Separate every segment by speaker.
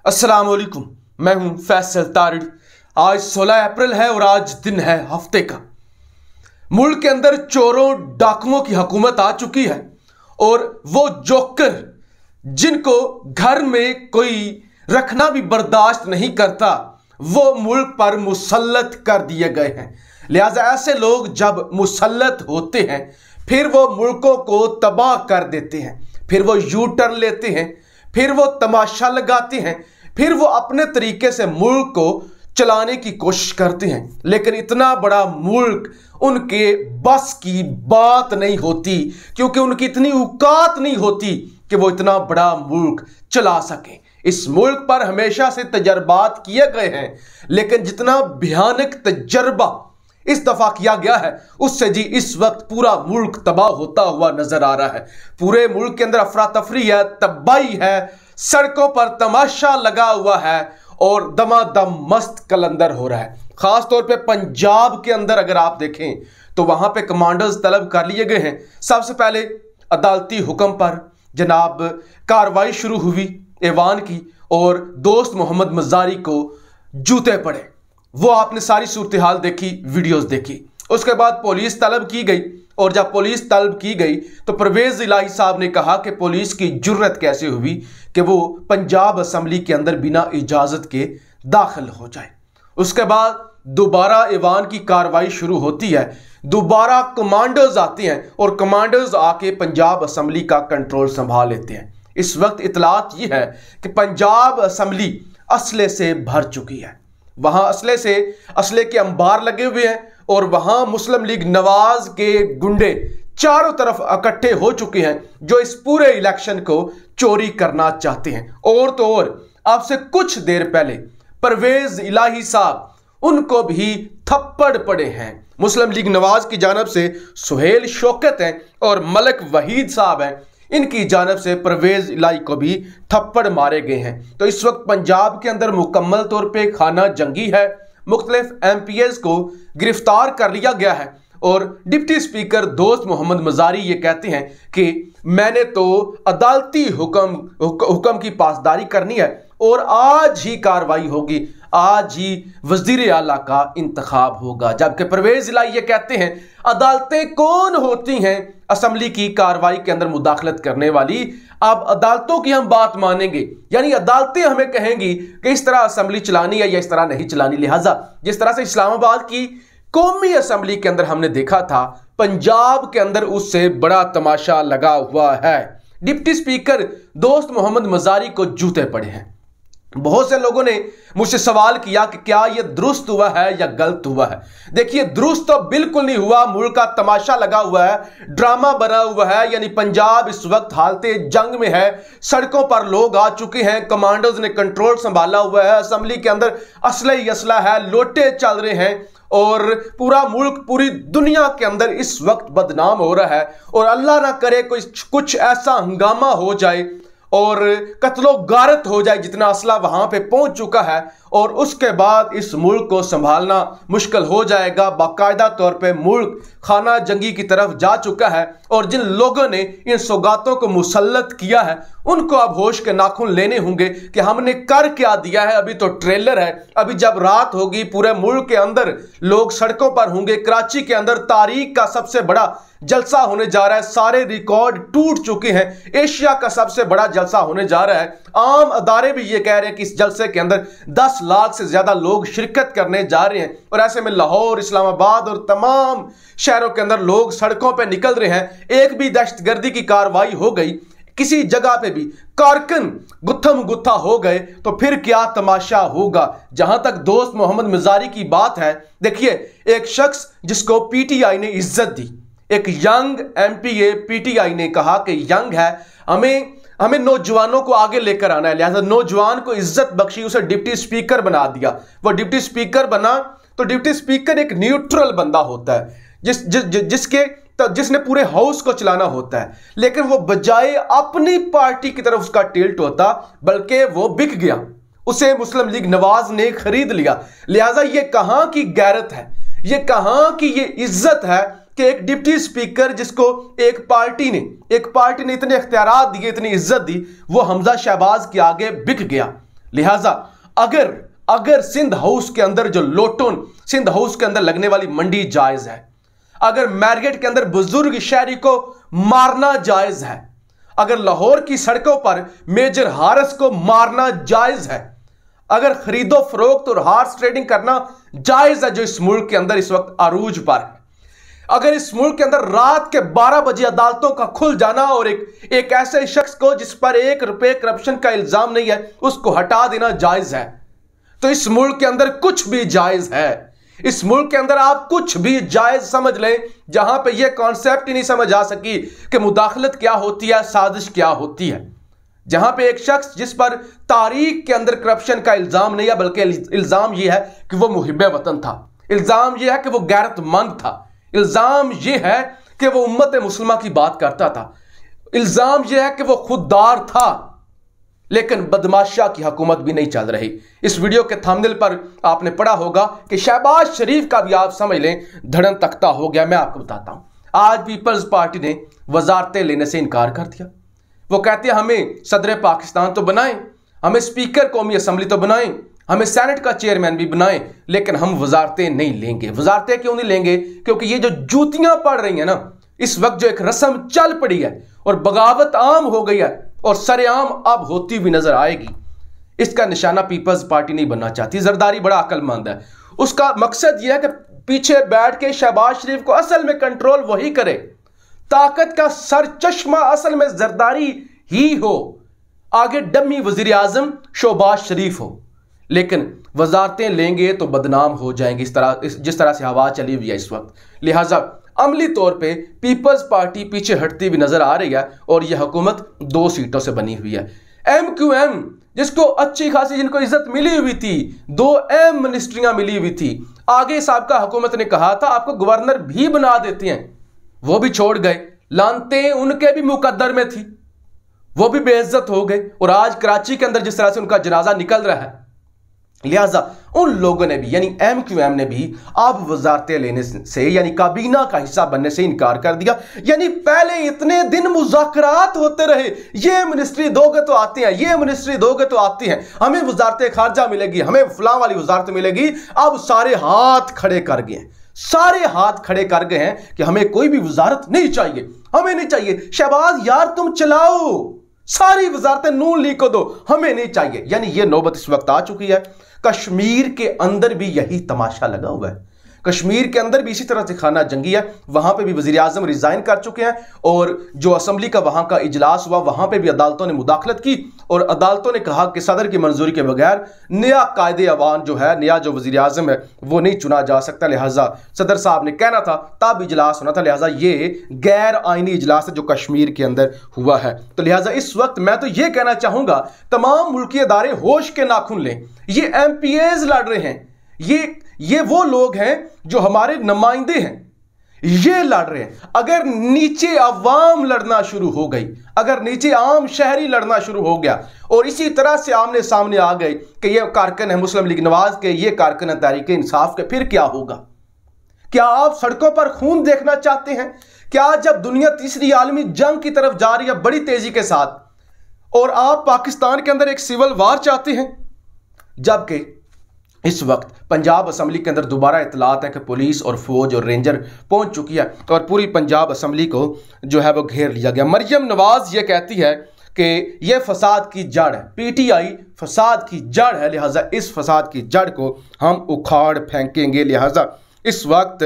Speaker 1: अस्सलाम वालेकुम, मैं हूं फैसल तारिड़। आज 16 अप्रैल है और आज दिन है हफ्ते का। मुल्क के अंदर चोरों डाकुओं की हुकूमत आ चुकी है और वो जोकर जिनको घर में कोई रखना भी बर्दाश्त नहीं करता वो मुल्क पर मुसल्लत कर दिए गए हैं। लिहाजा ऐसे लोग जब मुसल्लत होते हैं फिर वो मुल्कों को तबाह कर देते हैं, फिर वो यू टर्न लेते हैं, फिर वो तमाशा लगाते हैं, फिर वो अपने तरीके से मुल्क को चलाने की कोशिश करते हैं। लेकिन इतना बड़ा मुल्क उनके बस की बात नहीं होती, क्योंकि उनकी इतनी औकात नहीं होती कि वो इतना बड़ा मुल्क चला सके। इस मुल्क पर हमेशा से तजर्बात किए गए हैं, लेकिन जितना भयानक तजर्बा इस दफा किया गया है उससे जी इस वक्त पूरा मुल्क तबाह होता हुआ नजर आ रहा है। पूरे मुल्क के अंदर अफरा तफरी है, तबाही है, सड़कों पर तमाशा लगा हुआ है और दमादम मस्त कलंदर हो रहा है। खास तौर पे पंजाब के अंदर अगर आप देखें तो वहां पे कमांडर्स तलब कर लिए गए हैं। सबसे पहले अदालती हुक्म पर जनाब कार्रवाई शुरू हुई ऐवान की और दोस्त मोहम्मद मजारी को जूते पड़े। वो आपने सारी सूरत हाल देखी, वीडियोस देखी। उसके बाद पुलिस तलब की गई और जब पुलिस तलब की गई तो परवेज इलाही साहब ने कहा कि पुलिस की जुर्रत कैसे हुई कि वो पंजाब असम्बली के अंदर बिना इजाजत के दाखिल हो जाए। उसके बाद दोबारा ऐवान की कार्रवाई शुरू होती है, दोबारा कमांडर्स आते हैं और कमांडर्स आके पंजाब असम्बली का कंट्रोल संभाल लेते हैं। इस वक्त इतलात यह है कि पंजाब असम्बली असले से भर चुकी है। वहां असले के अंबार लगे हुए हैं और वहां मुस्लिम लीग नवाज के गुंडे चारों तरफ इकट्ठे हो चुके हैं जो इस पूरे इलेक्शन को चोरी करना चाहते हैं। और तो और अब से कुछ देर पहले परवेज इलाही साहब उनको भी थप्पड़ पड़े हैं। मुस्लिम लीग नवाज की जानब से सुहेल शौकत हैं और मलक वहीद साहब हैं, इनकी जानब से परवेज इलाही को भी थप्पड़ मारे गए हैं। तो इस वक्त पंजाब के अंदर मुकम्मल तौर पे खाना जंगी है। मुख्तलिफ MPs को गिरफ्तार कर लिया गया है और डिप्टी स्पीकर दोस्त मोहम्मद मजारी ये कहते हैं कि मैंने तो अदालती हुक्म की पासदारी करनी है और आज ही कार्रवाई होगी, आज ही वजीर आला का इंतखाब होगा। जबकि परवेज इलाही ये कहते हैं अदालतें कौन होती हैं असम्बली की कार्रवाई के अंदर मुदाखलत करने वाली, अब अदालतों की हम बात मानेंगे, यानी अदालतें हमें कहेंगी कि इस तरह असम्बली चलानी है या इस तरह नहीं चलानी। लिहाजा जिस तरह से इस्लामाबाद की कौमी असम्बली के अंदर हमने देखा था, पंजाब के अंदर उससे बड़ा तमाशा लगा हुआ है। डिप्टी स्पीकर दोस्त मोहम्मद मजारी को जूते पड़े हैं। बहुत से लोगों ने मुझसे सवाल किया कि क्या यह दुरुस्त हुआ है या गलत हुआ है। देखिए, दुरुस्त तो बिल्कुल नहीं हुआ, मुल्क का तमाशा लगा हुआ है, ड्रामा बना हुआ है। यानी पंजाब इस वक्त हालते जंग में है, सड़कों पर लोग आ चुके हैं, कमांडर्स ने कंट्रोल संभाला हुआ है, असम्बली के अंदर असला ही असला है, लोटे चल रहे हैं और पूरा मुल्क पूरी दुनिया के अंदर इस वक्त बदनाम हो रहा है। और अल्लाह ना करे कोई कुछ ऐसा हंगामा हो जाए और कत्लो गारत हो जाए जितना असला वहां पे पहुंच चुका है और उसके बाद इस मुल्क को संभालना मुश्किल हो जाएगा। बाकायदा तौर पे मुल्क खाना जंगी की तरफ जा चुका है और जिन लोगों ने इन सौगातों को मुसल्लत किया है उनको अब होश के नाखून लेने होंगे कि हमने कर क्या दिया है। अभी तो ट्रेलर है, अभी जब रात होगी पूरे मुल्क के अंदर लोग सड़कों पर होंगे। कराची के अंदर तारीख का सबसे बड़ा जलसा होने जा रहा है, सारे रिकॉर्ड टूट चुके हैं, एशिया का सबसे बड़ा जलसा होने जा रहा है। आम अदारे भी ये कह रहे हैं कि इस जलसे के अंदर 10 लाख से ज्यादा लोग शिरकत करने जा रहे हैं और ऐसे में लाहौर, इस्लामाबाद और तमाम शहरों के अंदर लोग सड़कों पर निकल रहे हैं। एक भी दहशतगर्दी की कार्रवाई हो गई, किसी जगह पे भी कारकन गुत्थम गुत्था हो गए तो फिर क्या तमाशा होगा। जहां तक दोस्त मोहम्मद मजारी की बात है, देखिए एक शख्स जिसको PTI ने इज्जत दी, एक यंग MPA PTI ने कहा कि यंग है, हमें नौजवानों को आगे लेकर आना है, लिहाजा नौजवान को इज्जत बख्शी, उसे डिप्टी स्पीकर बना दिया। वो डिप्टी स्पीकर बना तो डिप्टी स्पीकर एक न्यूट्रल बंदा होता है जिसने पूरे हाउस को चलाना होता है, लेकिन वो बजाय अपनी पार्टी की तरफ उसका टिल्ट होता बल्कि वो बिक गया, उसे मुस्लिम लीग नवाज ने खरीद लिया। लिहाजा ये कहां की गैरत है, ये कहां की ये इज्जत है कि एक डिप्टी स्पीकर जिसको एक पार्टी ने इतने इख्तियारात दिए, इतनी इज्जत दी, वो हमजा शहबाज के आगे बिक गया। लिहाजा अगर सिंध हाउस के अंदर जो लोटन, सिंध हाउस के अंदर लगने वाली मंडी जायज है, अगर मैरियट के अंदर बुजुर्ग शहरी को मारना जायज है, अगर लाहौर की सड़कों पर मेजर हारिस को मारना जायज है, अगर खरीदो फरोख्त और हार्स ट्रेडिंग करना जायज है जो इस मुल्क के अंदर इस वक्त अरूज पर है, अगर इस मुल्क के अंदर रात के 12 बजे अदालतों का खुल जाना और एक ऐसे शख्स को जिस पर 1 रुपए करप्शन का इल्जाम नहीं है उसको हटा देना जायज है, तो इस मुल्क के अंदर कुछ भी जायज है। इस मुल्क के अंदर आप कुछ भी जायज समझ लें, जहां पे यह कॉन्सेप्ट ही नहीं समझ आ सकी कि मुदाखलत क्या होती है, साजिश क्या होती है। जहां पे एक शख्स जिस पर तारीख के अंदर करप्शन का इल्जाम नहीं है, बल्कि इल्जाम यह है कि वो मुहिब्बे वतन था, इल्जाम यह है कि वो गैरतमंद था, इल्जाम यह है कि वो उम्मत मुस्लिमा की बात करता था, इल्जाम यह है कि वो खुददार था, लेकिन बदमाशा की हुकूमत भी नहीं चल रही। इस वीडियो के थंबनेल पर आपने पढ़ा होगा कि शहबाज शरीफ का भी आप समझ लें धड़न तख्ता हो गया। मैं आपको बताता हूं, आज पीपल्स पार्टी ने वजारतें लेने से इनकार कर दिया। वो कहते हैं हमें सदर पाकिस्तान तो बनाएं, हमें स्पीकर कौमी असम्बली तो बनाएं, हमें सेनेट का चेयरमैन भी बनाएं, लेकिन हम वजारतें नहीं लेंगे। वजारतें क्यों नहीं लेंगे? क्योंकि ये जो जूतियां पड़ रही हैं ना, इस वक्त जो एक रस्म चल पड़ी है और बगावत आम हो गई है और सरेआम अब होती हुई नजर आएगी, इसका निशाना पीपल्स पार्टी नहीं बनना चाहती। जरदारी बड़ा अक्लमंद है, उसका मकसद यह है कि पीछे बैठ के शहबाज शरीफ को असल में कंट्रोल वही करे, ताकत का सरचश्मा असल में जरदारी ही हो, आगे डमी वजीर आजम शहबाज शरीफ हो, लेकिन वजारतें लेंगे तो बदनाम हो जाएंगे जिस तरह से हवा चली हुई है इस वक्त। लिहाजा अमली तौर पे पीपल्स पार्टी पीछे हटती हुई नजर आ रही है और यह हुकूमत 2 सीटों से बनी हुई है। MQM जिसको अच्छी खासी जिनको इज्जत मिली हुई थी, 2 अहम मिनिस्ट्रियां मिली हुई थी, आगे साहब हुकूमत ने कहा था आपको गवर्नर भी बना देते हैं, वो भी छोड़ गए, लानतें उनके भी मुकद्दर में थी, वो भी बेइज्जत हो गए और आज कराची के अंदर जिस तरह से उनका जनाजा निकल रहा है। लिहाजा उन लोगों ने भी यानी MQM ने भी अब वजारतें लेने से यानी काबीना का हिस्सा बनने से इनकार कर दिया। यानी पहले इतने दिन मुज़ाकरात होते रहे, ये मिनिस्ट्री दोगे तो आते हैं, ये मिनिस्ट्री दोगे तो आती हैं, हमें वजारत खारजा मिलेगी, हमें फलां वाली वजारत मिलेगी, अब सारे हाथ खड़े कर गए हैं, सारे हाथ खड़े कर गए हैं कि हमें कोई भी वजारत नहीं चाहिए, हमें नहीं चाहिए। शहबाज यार तुम चलाओ, सारी वजारतें नून लीग को दो, हमें नहीं चाहिए। यानी यह नौबत इस वक्त आ चुकी है। कश्मीर के अंदर भी यही तमाशा लगा हुआ है, कश्मीर के अंदर भी इसी तरह से खाना जंगी है। वहां पे भी वजीर आजम रिजाइन कर चुके हैं और जो असम्बली का वहां का इजलास हुआ वहां पे भी अदालतों ने मुदाखलत की और अदालतों ने कहा कि सदर की मंजूरी के बगैर नया कायदे अवान जो है, नया जो वजीर आजम है वो नहीं चुना जा सकता। लिहाजा सदर साहब ने कहना था तब इजलास होना था, लिहाजा ये गैर आइनी इजलास है जो कश्मीर के अंदर हुआ है। तो लिहाजा इस वक्त मैं तो ये कहना चाहूंगा तमाम मुल्की अदारे होश के नाखून लें। ये MPAs लड़ रहे हैं, ये वो लोग हैं जो हमारे नुमाइंदे हैं, ये लड़ रहे हैं। अगर नीचे अवाम लड़ना शुरू हो गई, अगर नीचे आम शहरी लड़ना शुरू हो गया और इसी तरह से आमने सामने आ गए कि ये कारकुन है मुस्लिम लीग नवाज के, ये कारकुन है तहरीक इंसाफ के, फिर क्या होगा? क्या आप सड़कों पर खून देखना चाहते हैं? क्या जब दुनिया तीसरी आलमी जंग की तरफ जा रही है बड़ी तेजी के साथ और आप पाकिस्तान के अंदर एक सिविल वार चाहते हैं, जबकि इस वक्त पंजाब असम्बली के अंदर दोबारा इतलात है कि पुलिस और फौज और रेंजर पहुंच चुकी है और पूरी पंजाब असम्बली को जो है वो घेर लिया गया। मरियम नवाज ये कहती है कि ये फसाद की जड़ है, PTI फसाद की जड़ है, लिहाजा इस फसाद की जड़ को हम उखाड़ फेंकेंगे। लिहाजा इस वक्त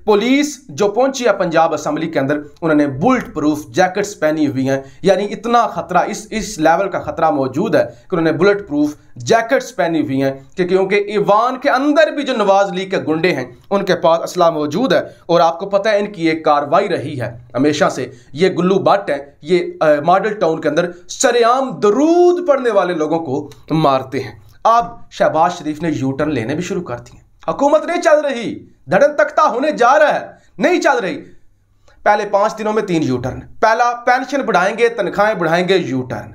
Speaker 1: पुलिस जो पहुंची है पंजाब असम्बली के अंदर, उन्होंने बुलेट प्रूफ जैकेट्स पहनी हुई हैं। यानी इतना खतरा, इस लेवल का खतरा मौजूद है कि उन्होंने बुलेट प्रूफ जैकेट्स पहनी हुई हैं क्योंकि ईवान के अंदर भी जो नवाज लीग के गुंडे हैं उनके पास असला मौजूद है। और आपको पता है इनकी एक कार्रवाई रही है हमेशा से, ये गुल्लू भट्ट है, ये मॉडल टाउन के अंदर सरेआम दरूद पढ़ने वाले लोगों को मारते हैं। अब शहबाज शरीफ ने यू टर्न लेने भी शुरू कर दिए, हुकूमत नहीं चल रही, धड़न तख्ता होने जा रहा है, नहीं चल रही। पहले 5 दिनों में 3 यू टर्न, पहला पेंशन बढ़ाएंगे, तनख्वाहें बढ़ाएंगे, यू टर्न,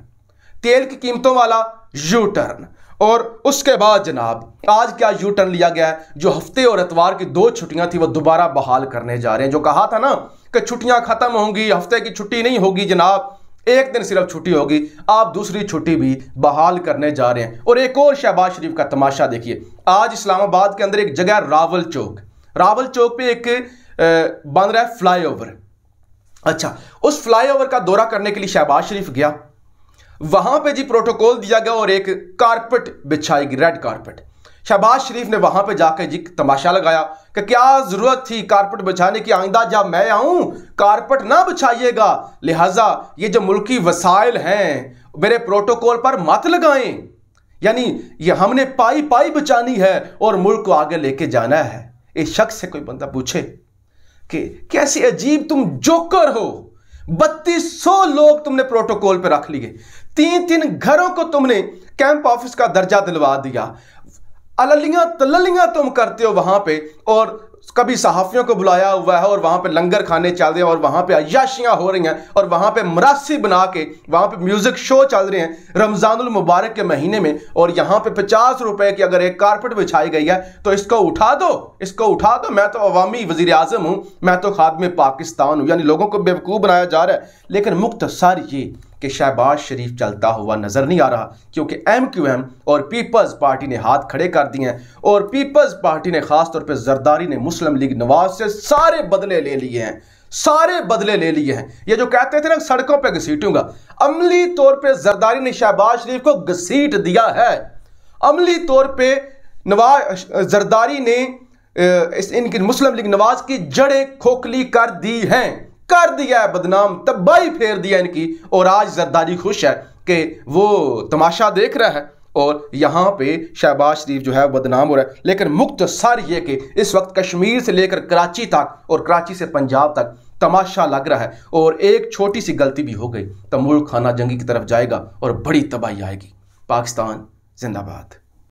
Speaker 1: तेल की कीमतों वाला यू टर्न, और उसके बाद जनाब आज क्या यू टर्न लिया गया है? जो हफ्ते और इतवार की 2 छुट्टियां थी वो दोबारा बहाल करने जा रहे हैं। जो कहा था ना कि छुट्टियां खत्म होंगी, हफ्ते की छुट्टी नहीं होगी जनाब, एक दिन सिर्फ छुट्टी होगी, आप दूसरी छुट्टी भी बहाल करने जा रहे हैं। और एक और शहबाज शरीफ का तमाशा देखिए, आज इस्लामाबाद के अंदर एक जगह रावल चौक पे एक बन रहा है फ्लाईओवर। अच्छा, उस फ्लाईओवर का दौरा करने के लिए शहबाज शरीफ गया, वहां पे जी प्रोटोकॉल दिया गया और एक कारपेट बिछाई गई, रेड कारपेट। शहबाज शरीफ ने वहां पे जाकर जी तमाशा लगाया कि क्या जरूरत थी कारपेट बिछाने की, आइंदा जब मैं आऊं कारपेट ना बिछाइएगा, लिहाजा ये जो मुल्की वसाइल हैं मेरे प्रोटोकॉल पर मत लगाएं। यानी ये हमने पाई पाई बचानी है और मुल्क को आगे लेके जाना है। इस शख्स से कोई बंदा पूछे कि कैसी अजीब तुम जोकर हो, 3200 लोग तुमने प्रोटोकॉल पे रख लिए, 3-3 घरों को तुमने कैंप ऑफिस का दर्जा दिलवा दिया, अललियां तललियां तुम करते हो वहां पे, और कभी सहाफियों को बुलाया हुआ है और वहां पे लंगर खाने चल रहे हैं और वहां पे अय्याशियां हो रही हैं और वहां पे मरासी बना के वहां पे म्यूजिक शो चल रहे हैं रमजानुल मुबारक के महीने में, और यहां पे 50 रुपए की अगर एक कारपेट बिछाई गई है तो इसको उठा दो, मैं तो अवामी वजीर आजम हूं, मैं तो खादिम पाकिस्तान हूं। यानी लोगों को बेवकूफ़ बनाया जा रहा है। लेकिन मुख्तसर ये कि शहबाज शरीफ चलता हुआ नजर नहीं आ रहा, क्योंकि MQM और पीपल्स पार्टी ने हाथ खड़े कर दिए हैं, और पीपल्स पार्टी ने खासतौर पे जरदारी ने मुस्लिम लीग नवाज से सारे बदले ले लिए हैं। ये जो कहते थे ना सड़कों पे घसीटूंगा, अमली तौर पे जरदारी ने शहबाज शरीफ को घसीट दिया है। अमली तौर पे जरदारी ने इनकी मुस्लिम लीग नवाज की जड़ें खोखली कर दी हैं, कर दिया है बदनाम, तबाही फेर दिया इनकी। और आज जरदारी खुश है कि वो तमाशा देख रहा है और यहाँ पे शहबाज शरीफ जो है बदनाम हो रहा है। लेकिन मुख्तसर ये कि इस वक्त कश्मीर से लेकर कराची तक और कराची से पंजाब तक तमाशा लग रहा है, और एक छोटी सी गलती भी हो गई तो मुल्क खाना जंगी की तरफ जाएगा और बड़ी तबाही आएगी। पाकिस्तान जिंदाबाद।